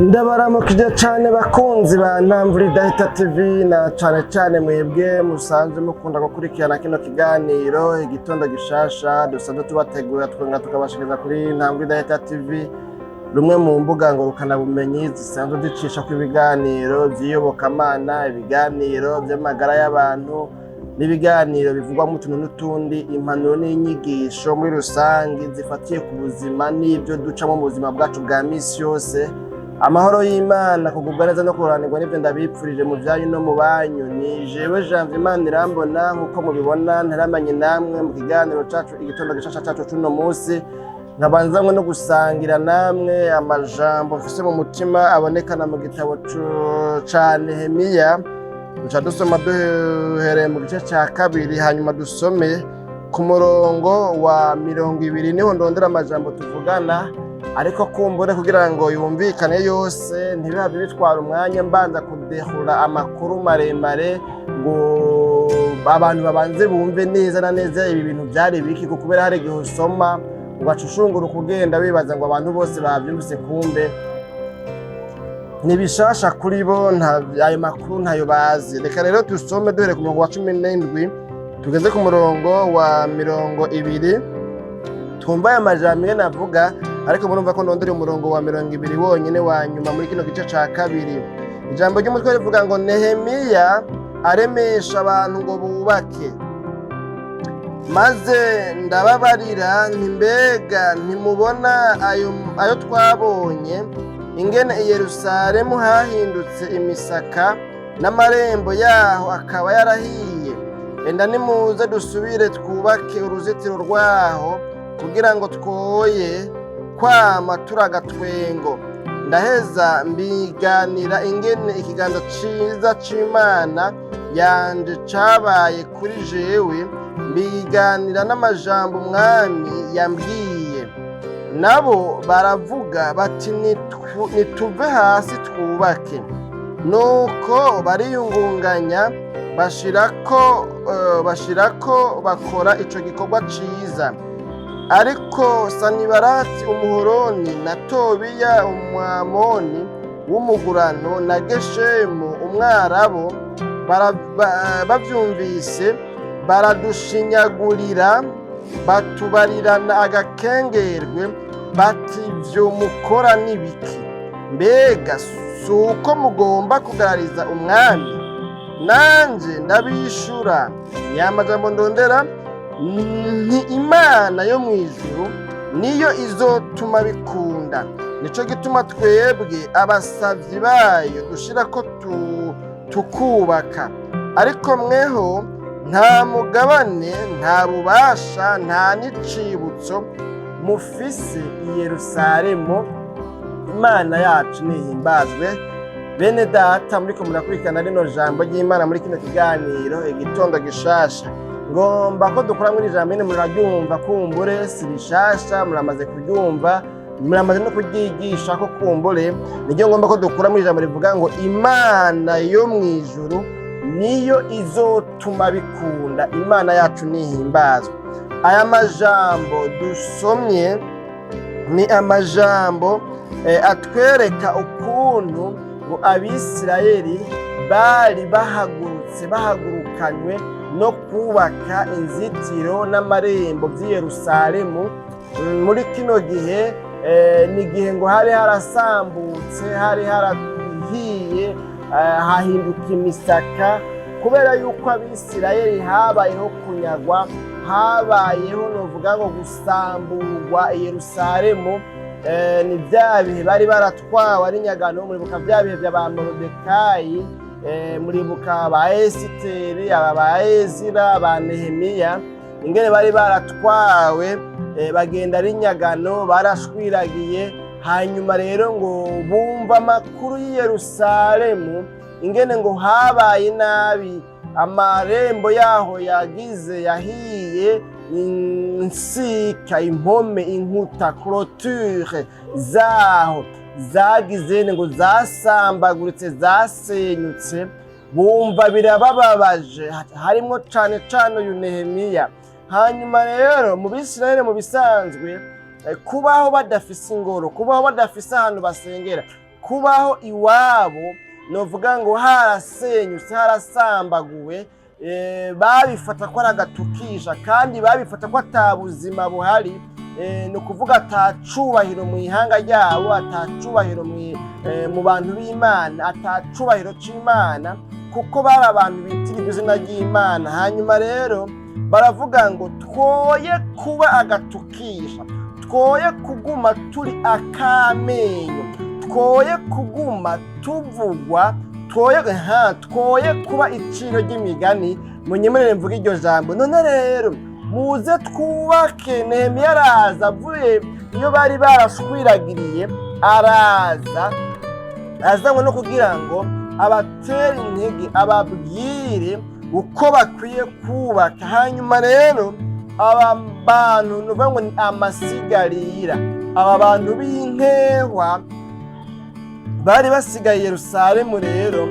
Ndabaramukije cyane bakunzi ba Ntamvura Idahita TV na cyane mwebwe musanzwe mukunda gukurikirana kino kiganiro igitondo gishasha dusanzwe tubategura twongera tukabashikiriza kuri Ntamvura Idahita TV rumwe mu mbuga ngurukana bumenyi zisanzwe ducisha ku ibiganiro by'iyobokamana, ibiganiro by'amagara y'abantu n'ibiganiro bivugwa mu tuntu n'utundi, impanuro n'inyigisho muri rusange zifatiye ku buzima n'ibyo ducamo mu buzima bwacu bwa misi yose. Amahoro y'Imana kugubwa neza no kuranirwa n'ibyo ndabipfurije mu byanyu no mu banyu. Ni jewe Janvier Imana irambona nkuko mubibona ntaramanye namwe mu kiganiro cacu igitondo gishasha cacu cuno munsi, nkabanzamwe no gusangira namwe amajambo mfise mu mutima abonekana mu gitabo ca Nehemiya. Duca dusoma duhereye mu gice ca kabiri hanyuma dusome ku murongo wa 20 niho ndondera amajambo tuvugana, ariko kumbure kugira ngo yumvikane yose ntibihabe bitwara umwanya mbanza kudehura amakuru maremare ngo abantu babanze bumve neza na neza ibi bintu byari biki, kuko kubera hari igihe usoma ugacushungura kugenda wibaza ngo abantu bose bavyumvise kumbe nibishasha kuri bo, ayo makuru ntayo bazi. Reka rero dusome duhere ku murongo wa 17 tugeze ku murongo wa 20 twumva aya majambo ye navuga, ariko murumva ko ndondera umurongo wa 20 wonyine wa nyuma muri kino gice ca kabiri. Ijambo ry'umutwe rivuga ngo Nehemiya aremesha abantu ngo bubake. Maze ndababarira nti mbega ntimubona ayo twabonye ingene i Yerusalemu hahindutse imisaka n'amarembo yaho akaba yarahiye. Enda nimuze dusubire twubake uruzitiro rwaho kugira ngo twoye kwama turagatwengo. Ndaheza mbiganira ingene ikiganza ciza c'Imana yanje cabaye kuri jewe, mbiganira n'amajambo umwami yambwiye. Nabo baravuga bati nituve hasi twubake. Nuko bariyungunganya bashirako bakora ico gikorwa ciza. Ariko Sanibarati umuhoroni na Tobiya umwamoni w'umugurano na Geshemu umwarabo bavyumvise baradushinyagurira, batubarirana agakengerwe bati vyo mukora n'ibiki? Mbega suko mugomba kugarariza umwami? Nanje ndabishura nyamajambo ndondera nti Imana yo mwijuru niyo izotuma bikunda. Nico gituma twebwe abasavyi bayo dushirako tukubaka. Ariko mweho nta mugabane, nta bubasha, nta n'icibutso mufise i Yerusalemu. Imana yacu nihimbazwe. Bene data, muriko murakurikirana rino jambo ry'Imana muri kino kiganiro igitondo gishasha. Ngomba ko dukora muri jambo ine muraryumva kumbure si rishasha, muramaze kuryumva, muramaze no kuryigisha ko kumbure. Niryo ngomba ko dukora muri jambo rivuga ngo Imana yo mwijuru niyo izotuma bikunda. Imana yacu nihimbazwe. Aya majambo dusomye ni amajambo atwereka ukuntu ngo Abisirayeli bari bahagurukanywe no kubaka inzitiro n'amarembo by'i Yerusalemu. Muri kino gihe ni igihe ngo hari harasambutse, hari harahiye, hahinduka imisaka, kubera yuko Abisirayeli habayeho kunyagwa, habayeho novuga ngo gusamburwa i Yerusalemu. Ni bya bihe bari baratwawe ari nyagano. Muribuka bya bihe by'aba Moridekayi, muribuka ba Esiteri, ba Ezira, ba Nehemiya, ingene bari baratwawe bagenda ari nyagano, barashwiragiye. Hanyuma rero ngo bumva amakuru y'i Yerusalemu ingene ngo habaye nabi, amarembo yaho yahiye, insika, impome, inkuta, clôture zaho zagize ngo zasambaguritse, zasenyutse. Bumva birabababaje, harimo cane uyu Nehemiya. Hanyuma rero mu Bisirayeli mu bisanzwe kubaho badafise ingoro, kubaho badafise ahantu basengera, kubaho iwabo novuga ngo harasenyutse harasambaguwe, babifata ko ari agatukisha kandi babifata ko atabuzima buhari, ni ukuvuga atacubahiro mu ihanga ryabo, atacubahiro mu bantu b'Imana, atacubahiro c'Imana, kuko bari abantu bitira izina ry'Imana. Hanyuma rero baravuga ngo twoye kuba agatukisha, twoye kuguma turi akamenyo, twoye kuguma tuvugwa, twoye kuba iciro ry'imigani. Munyemerere mvuga iryo jambo. None rero muze twubake. Nehemiya araza avuye iyo bari barashwiragiriye, araza azanywe no kugira ngo abatere intege, ababwire uko bakwiye kubaka. Hanyuma rero aba bantu nuvuga ngo ni amasigarira, aba bantu b'inkehwa bari basigaye i Yerusalemu, rero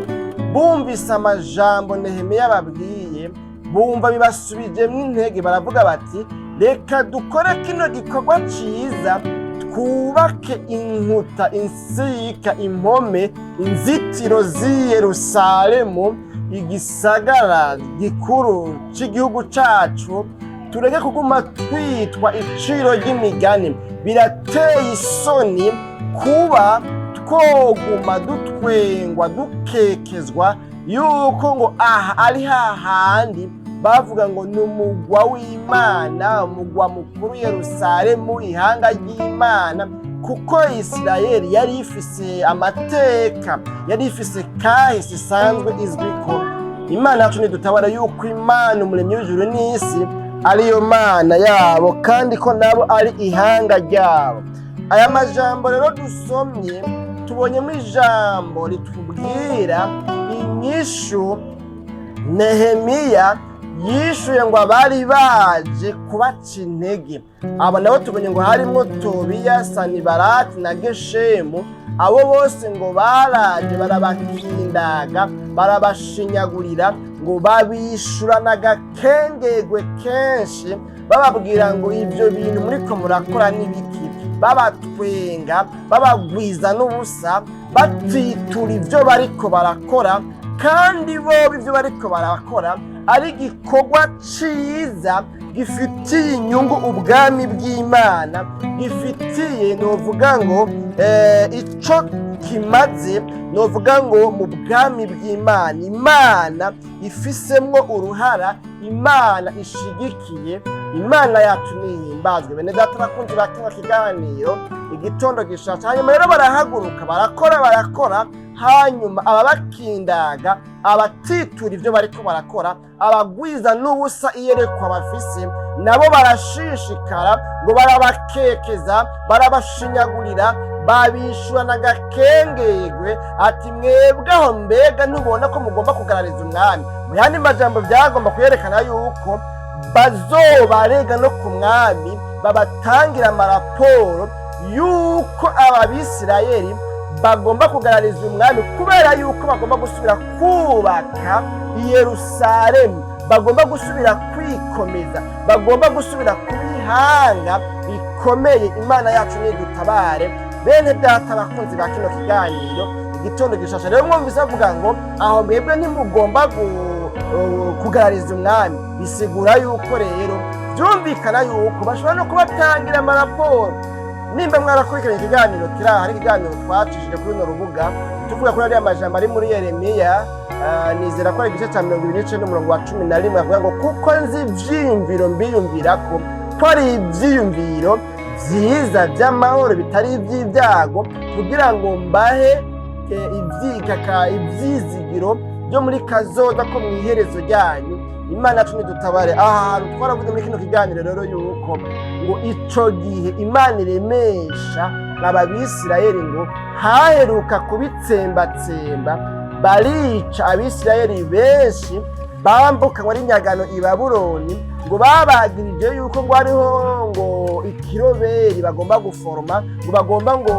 bumvise amajambo Nehemiya babwiye, bumva bibasubijemo intege, baravuga bati reka dukore kino gikorwa ciza, twubake inkuta, insika, impome, inzitiro z'i Yerusalemu, igisagara gikuru c'igihugu cacu, tureke kuguma twitwa iciro ry'imigani. Birateye isoni kuba twoguma dutwengwa, dukekezwa yuko ngo aha ari hahandi bavuga ngo ni umugwa w'Imana, umugwa mukuru Yerusalemu, ihanga ry'Imana, kuko Isirayeli yari ifise amateka, yari ifise kahise isanzwe izwi ko. Imana yacu nidutabara yuko Imana umuremyi w'ijuru n'isi ariyo Mana yabo, kandi ko nabo ari ihanga ryabo. Aya majambo rero dusomye, tubonyemo ijambo ritubwira inyishu Nehemiya yishuye ngo abari baje kubaca intege. Abo nabo tubonye ngo harimo Tobiya, Sanibalati na Geshemu. Abo bose ngo baraje barabakindaga, barabashinyagurira, ngo babishurana agakengegwe kenshi, bababwira ngo ibyo bintu muriko murakora n'ibiki, babatwenga, babagwiza n'ubusa, batitura ibyo bariko barakora, kandi bo ibyo bariko barakora ari igikorwa ciza gifitiye inyungu ubwami bw'Imana, gifitiye novuga ngo ico kimaze, novuga ngo mu bwami bw'Imana, Imana ifisemwo uruhara, Imana ishigikiye. Imana yacu nihimbazwe. Bene data bakunzi ba kino kiganiro igitondo gishasha. Hanyuma rero barahaguruka, barakora, hanyuma ababakindaga, abatitura ibyo bariko barakora, abagwiza n'ubusa iyerekwa bafise, nabo barashishikara ngo barabakekeza, barabashinyagurira, babishurana agakengegwe, ati mwebweho mbega ntubona ko mugomba kugarariza umwami. Mu yandi majambo byagomba kuyerekana yuko bazobarega no ku mwami, babatangira amaraporo yuko Abisirayeli bagomba kugarariza umwami, kubera yuko bagomba gusubira kubaka i Yerusalemu, bagomba gusubira kwikomeza, bagomba gusubira kubihanga bikomeye. Imana yacu nidutabare. Bene data bakunzi ba kino kiganiro igitondo gishasha, rero mwumvise avuga ngo aho mwebwe ntimugomba kugarariza umwami, bisigura yuko rero byumvikana yuko bashobora no kubatangira amaraporo. Nimba mwarakurikiranye ikiganiro kiraha, hari ikiganiro twacishije kuri runo rubuga tuvuga kuri ariya majambo ari muri Yeremiya, nizera ko ari igice cya 29 n'umurongo wa 11, avuga ngo kuko nzi ivyiyumviro mbiyumvirako ko ari ivyiyumviro vyiza vy'amahoro bitari ivy'ibyago, kugira ngo mbahe ivyizigiro byo muri kazoza ko mwiherezo ryanyu. Imana yacu nidutabare. Aha hantu twaravuze muri kino kiganiro rero yuko ngo ico gihe Imana iremesha Abisirayeli, ngo haheruka kubitsembatsemba, barica Abisirayeli benshi bambukanywe ari nyagano i Babuloni, ngo babagirije yuko ngo hariho ngo ikiroberi bagomba guforoma, ngo bagomba ngo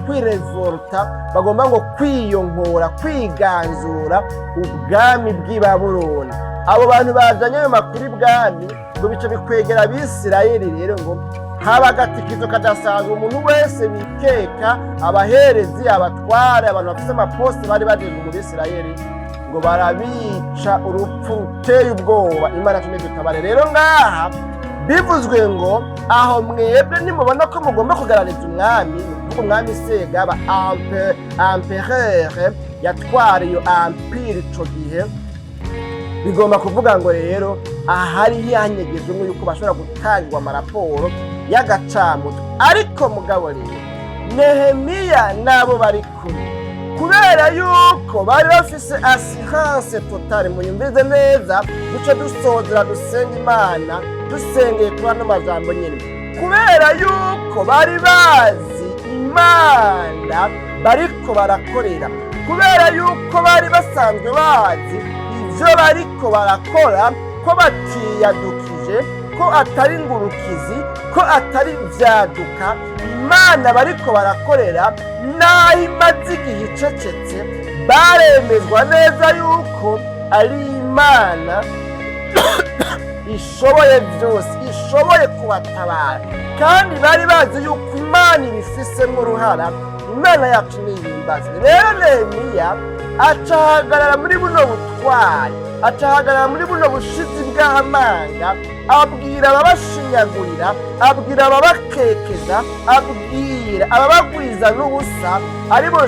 kwirevolta, bagomba ngo kwiyonkora, kwiganzura ubwami bw'i Babuloni. Abo bantu bajanye ayo makuru ibwami ngo bica bikwegera Abisirayeli, rero ngo haba agatikizo kadasanzwe. Umuntu wese bikeka, abaherezi, abatware, abantu bafite amaposite bari bageze muri Isirayeli, ngo barabica urupfu ruteye ubwoba. Imana tunedutabare. Rero ngaha bivuzwe ngo aho mwebwe nimubona ko mugomba kugarariza umwami, kuko umwami Segaba empereur yatwara iyo empire ico gihe, bigomba kuvuga ngo rero ahari yanyegejwe yuko bashobora gutangirwa amaraporo y'agacamutwe. Ariko mugabo rero Nehemiya nabo bari kumwe, kubera yuko bari bafise assurance totale. Munyumvize neza, duce dusozera dusenga Imana dusengeye kuri ano majambo nyine, kubera yuko bari bazi Imana bariko barakorera, kubera yuko bari basanzwe bazi ivyo bariko barakora, ko batiyadukije, ko atari ngurukizi, ko atari vyaduka. Imana bariko barakorera naho imaze igihe icecetse, baremezwa neza yuko ari Imana ishoboye byose, ishoboye kubatabara, kandi bari bazi yuko Imana ibifisemo uruhara. Imana yacu nihimbaze. Rero Nehemiya acahagarara muri buno butwari, acahagarara muri buno bushizi bw'amanga, abwira ababashinyagurira, abwira ababakekeza, abwira ababagwiza n'ubusa, aribo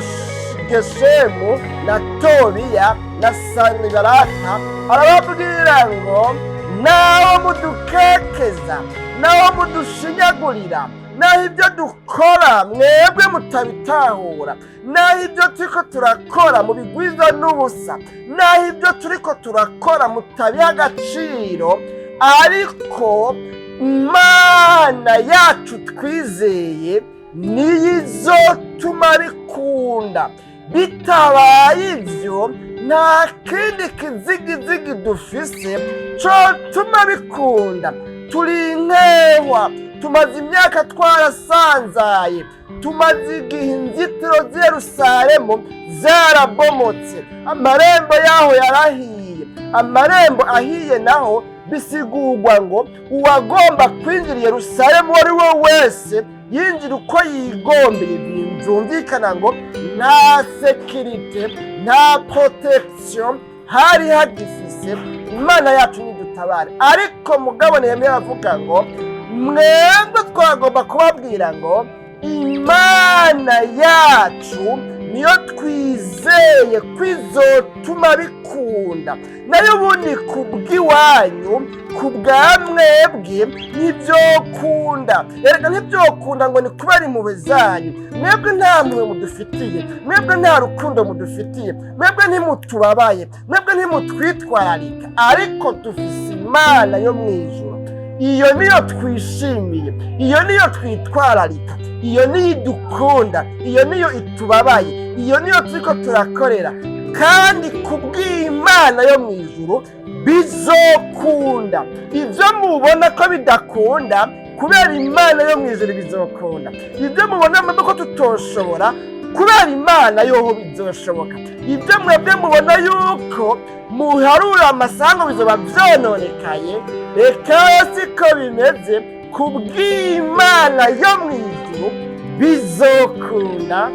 Geshemu na Tobiya na Sanibarata. Arababwira ngo naho mudukekeza, naho mudushinyagurira, naho ibyo dukora mwebwe mutabitahura, naho ibyo turiko turakora mu bigwiza n'ubusa, naho ibyo turiko turakora mutabiha agaciro, ariko Imana yacu twizeye niyo izotuma bikunda. Bitabaye ivyo, nta kindi kizigizigi dufise cotuma bikunda. Turi inkehwa, tumaze imyaka twarasanzaye, tumaze igihe inzitiro z'i Yerusalemu zarabomotse, amarembo yaho yarahiye. Amarembo ahiye naho bisigurwa ngo uwagomba kwinjira i Yerusalemu uwo ari we wese yinjira uko yigombeye. Byumvikana ngo nta sekirite, nta protection hari hagifise. Imana yacu nidutabare. Ariko mugabo Nehemiya avuga ngo mwebwe twagomba kubabwira ngo Imana yacu niyo twizeye kwizotuma bikunda. Nayo ubundi kubw'iwanyu, kubwa mwebwe ntibyokunda. Erega ntibyokunda ngo ni kubera impuhwe zanyu. Mwebwe nta mpuhwe mudufitiye, mwebwe nta rukundo mudufitiye, mwebwe ntimutubabaye, mwebwe ntimutwitwararika. Ariko dufise Imana yo mw'ijuru, iyo niyo twishimiye, iyo niyo twitwararika, iyo niyo idukunda, iyo niyo itubabaye, iyo niyo turiko turakorera. Kandi kubw'Imana yo mw'ijuru bizokunda. Ivyo mubona ko bidakunda, kubera Imana yo mw'ijuru bizokunda. Ivyo mubona mwebwe ko tutoshobora, kubera Imana yoho bizoshoboka. Ivyo mwebwe mubona yuko muharura amasango bizoba vyononekaye, reka siko bimeze. Kubw'Imana yo mw'ijuru bizokunda.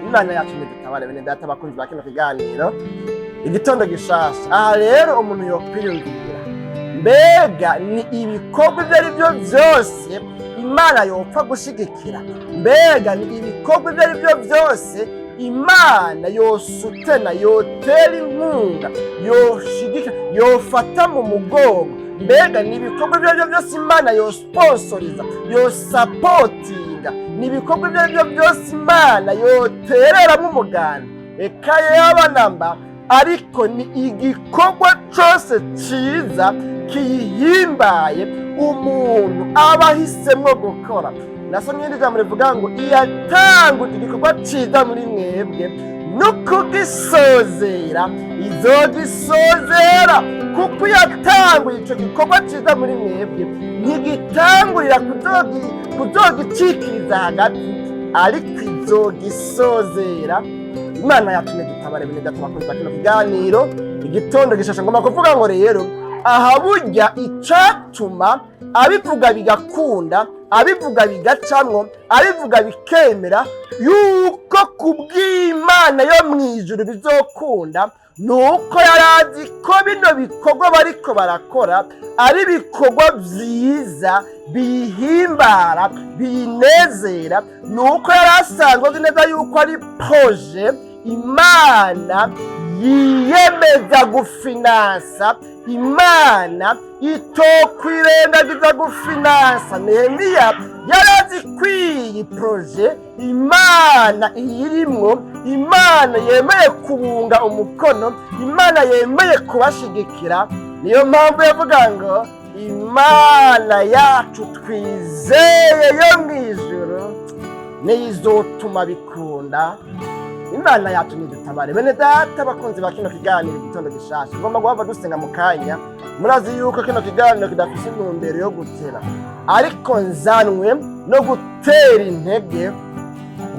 Imana yacu nidutabare. Bene data bakunzi ba kino kiganiro igitondo gishasha. Aha rero umuntu yokwiyumvira, mbega ni ibikorwa ibyo ari byo byose Imana yopfa gushigikira? Mbega ni ibikorwa ibyo ari byo byose Imana yosutena, yotera inkunga, yoshigikira, yofata mu mugongo? Mbega ni ibikorwa ibyo ari byo byose Imana yosponsoriza, yosapotinga? Ni ibikorwa ibyo ari byo byose Imana yotereramo umuganda? Eka yaba namba. Ariko ni igikorwa cyose cyiza kiyihimbaye umuntu aba ahisemo gukora. Nasomye ijambo rivuga ngo iyatanguje igikorwa cyiza muri mwebwe no kugisozera izogisozera, kuko yatanguye icyo gikorwa cyiza muri mwebwe ntigitangurira kuzogicikiriza hagati, ariko izogisozera. Imana yacu nidutabare. Bene data bakunzi ba kino kiganiro igitondo gishasha, ngomba kuvuga ngo rero aha burya icatuma abivuga bigakunda abivuga bigacamwo, abivuga bikemera yuko kubw'Imana yo mw'ijuru bizokunda, nuko yarazi ko bino bikorwa bariko barakora ari ibikorwa vyiza bihimbara binezera, nuko yarasanzwe azi neza yuko ari proje Imana yiyemeza gufinansa, Imana itokwirengagiza gufinansa. Nehemiya yarazi kw'iyi proje Imana iyirimwo, Imana yemeye kubunga umukono, Imana yemeye kubashigikira. Niyo mpamvu yavuga ngo Imana yacu twizeye yo mw'ijuru niyo izotuma bikunda. Imana yacu nidutabare. Bene data bakunzi ba kino kiganiro igitondo gishasha, ngomba guhava dusenga mu kanya. Murazi yuko kino kiganiro kidafise intumbero yo gutera, ariko nzanwe no gutera intege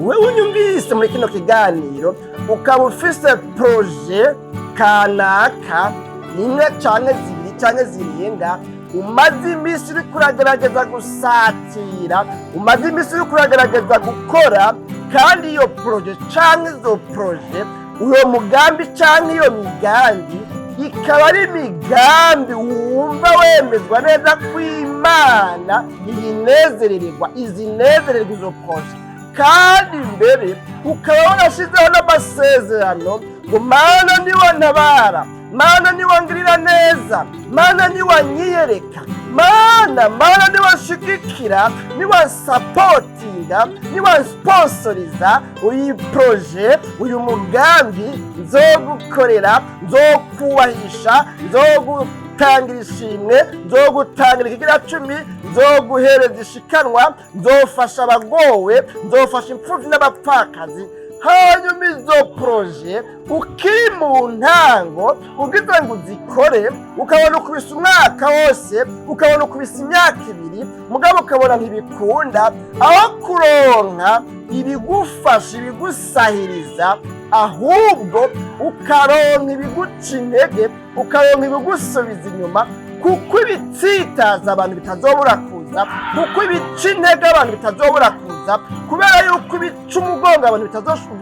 wewe unyumvise muri kino kiganiro ukaba ufise proje kanaka imwe canke zibiri canke zirenga, umaze imisi uriko uragerageza gusatira, umaze imisi uriko uragerageza gukora, kandi iyo proje canke izo proje, uyo mugambi canke iyo migambi ikaba ari imigambi wumva wemezwa neza ko Imana iyinezerererwa, izinezererwa izo proje, kandi mbere ukaba warashizeho n'amasezerano ngo Mana niwantabara, Mana niwangirira neza, Mana niwanyiyereka, Mana niwanshigikira, niwansapotinga, niwansponsoriza uyu proje, uyu mugambi nzogukorera, nzokubahisha, nzogutangira ishimwe, nzogutangira ikigira 10, nzoguhereza ishikanwa, nzofasha abagowe, nzofasha imfuvyi n'abapfakazi. Hanyuma izo proje ukiri mu ntango ugize ngo uzikore, ukabona ukubise umwaka wose, ukabona ukubise imyaka 2, mugabo ukabona ntibikunda, aho kuronka ibigufasha ibigusahiriza, ahubwo ukaronka ibiguca intege, ukaronka ibigusubiza inyuma, kuko ibitsitaza abantu bitazobura kuza, kuko ibica intege abantu bitazobura kuza, kubera yuko ibica umugongo abantu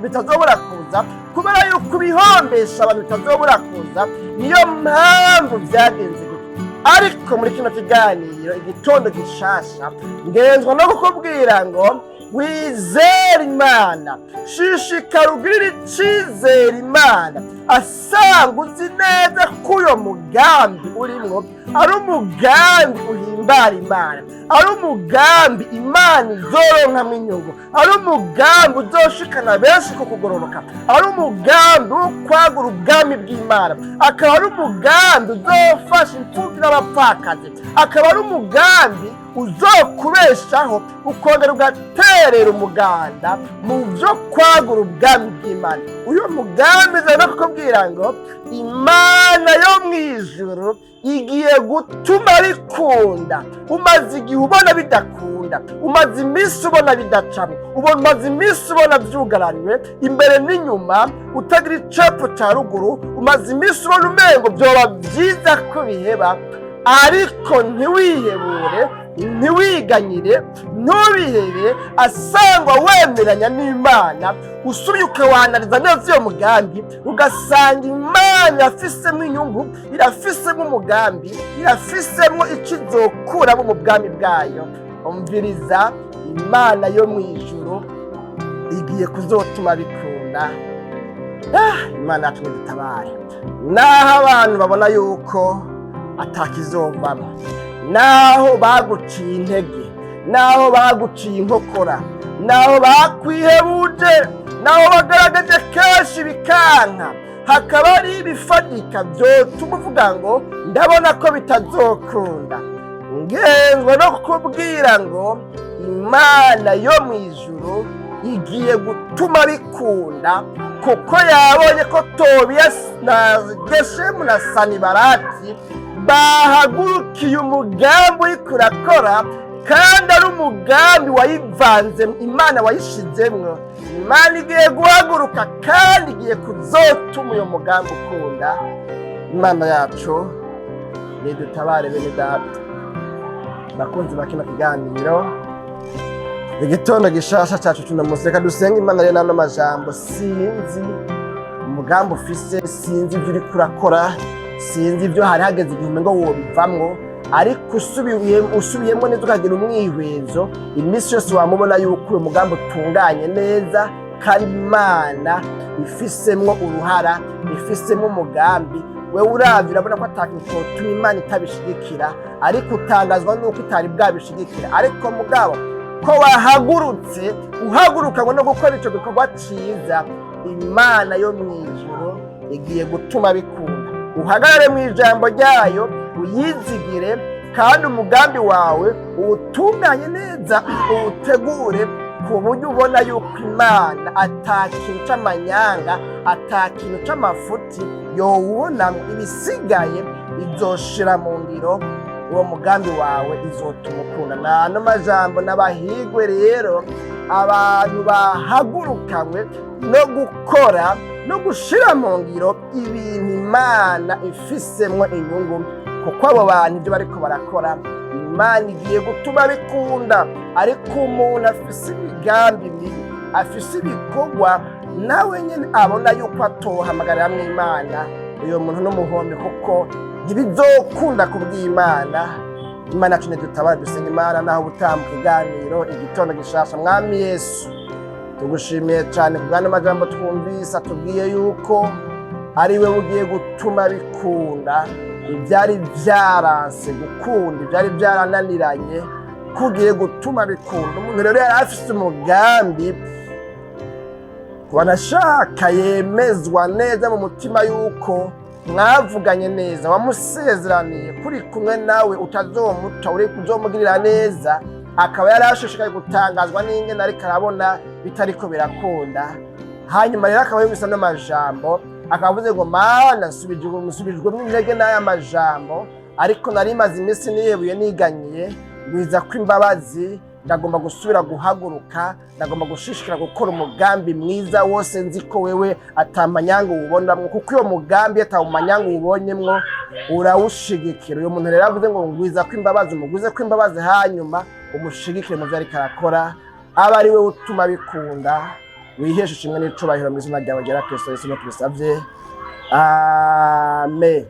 bitazobura kuza, kubera yuko ibihombesha abantu bitazobura kuza. Niyo mpamvu vyagenze gutya. Ariko muri kino kiganiro igitondo gishasha ngenzwa no kukubwira ngo wizere Imana, shishikara ugirire icizere Imana, asanga uzi neza ko uyo mugambi urimwo ari umugambi uhimbara Imana, ari umugambi Imana izoronkamwo inyungu, ari umugambi uzoshikana benshi ku kugororoka, ari umugambi wo kwagura ubwami bw'Imana, akaba ari umugambi uzofasha imfuvyi n'abapfakazi, akaba ari umugambi uzokubeshaho ukongera ugaterera umuganda mu byo kwagura ubwami bw'Imana. Uyu mugambi no kukubwira ngo Imana yo mw'ijuru igiye gutuma bikunda. Umaze igihe ubona bidakunda, umaze imisi ubona bidacamo, umaze imisi ubona vyugaraniwe imbere n'inyuma, utagira icepfo ca ruguru, umaze imisi ubona umengo vyoba vyiza ko biheba, ariko ntiwihebure, ntiwiganyire, ntubihebe, asangwa wemeranya n'Imana, usubye ukawanariza neza iyo mugambi, ugasanga Imana irafisemo inyungu, irafisemo umugambi, irafisemo ico izokuramo mu bwami bwayo. Umviriza, Imana yo mw'ijuru igiye kuzotuma bikunda. Imana yacu nidutabare. Naho abantu babona yuko atakizovamo, naho baguciye intege, naho baguciye inkokora, naho bakwihebuje, naho bagaragaje kenshi bikanka, hakaba ari ibifatika vyotuma uvuga ngo ndabona ko bitazokunda, ngenzwa no kukubwira ngo Imana yo mw'ijuru igiye gutuma bikunda, kuko yabonye ko Tobiya na Geshemu na Sanibarati bahagurukiye umugambi uriko urakora, kandi ari umugambi wayivanze, Imana wayishizemwo. Imana igiye guhaguruka kandi igiye kuzotuma uyo mugambi ukunda. Imana yacu nidutabare bene data bakunzi ba kino kiganiro. igitondo gishasha cyacu tunamusi, reka dusenge Imana rero n'ano majambo. Sinzi umugambi ufise, sinzi ibyo uriko urakora, sinzi ibyo hari hageze igihe ngo wobivamwo, ariko usubiyemo neza ukagira umwihwezo, iminsi yose wamubona yuko uwo mugambi utunganye neza, kandi Imana ifisemwo uruhara, ifisemwo umugambi. Wewe uravye urabona ko atakintu cyotuma Imana itabishigikira, ariko utangazwa nuko itari bwabishigikira. Ariko mugabo ko wahagurutse uhaguruka ngo no gukora ico gikorwa ciza, Imana yo mwijuru igiye gutuma bikunda. Uhagarare mu ijambo ryayo, uyizigire, kandi umugambi wawe uwutunganye neza, uwutegure ku buryo ubona yuko Imana atakintu c'amanyanga, atakintu c'amafuti yowubonamwo. Ibisigaye izoshira mu ngiro, uwo mugambi wawe izotuma ukunda. N'ano majambo n'abahigwe rero, abantu bahagurukanywe no gukora no gushira mu ngiro ibintu Imana ifisemwo inyungu, kuko abo bantu ibyo bariko barakora Imana igiye gutuma bikunda. Ariko umuntu afise imigambi mibi, afise ibikorwa nawe nyene abona yuko atohamagariramwo Imana, uyo muntu n'umuhombe, kuko ntibizokunda kubw'Imana. Imana yacu dutabara, dusenga Imana naho butambuka iganiro igitondo gishasha. Mwami Yesu, tugushimiye cyane ku bw'ano majambo twumvise, atubwiye yuko ari we ugiye gutuma bikunda. Ibyari byaranse gukunda, ibyari byarananiranye, kugiye gutuma bikunda. Umuntu rero yari afite umugambi, wanashaka yemezwa neza mu mutima yuko mwavuganye neza, wamusezeraniye kuri kumwe nawe utazomuta, uri kuzomugirira neza. Akaba yari ashishikaye gutangazwa n'ingene ariko arabona bitariko birakunda. Hanyuma rero akaba yumvise no majambo, akavuze ngo Mana nsubijwemo intege n'aya majambo, ariko nari maze iminsi niyebuye niganyiye, ngwiza ko imbabazi, ndagomba gusubira guhaguruka, ndagomba gushishikira gukora umugambi mwiza wose, nzi ko wewe atamanyanga uwubonamwo, kuko iyo mugambi atamanyanga uwubonyemwo urawushigikira. Uyo muntu rero avuze ngo ngwiza ko imbabazi, umugwize ko imbabazi, hanyuma umushigikire mu vyo ariko arakora, aba ari we utuma bikunda. Wiheshe ishimwe n'icubahiro mu izina ryawe ryera Kristo Yesu, no tubisavye, amen.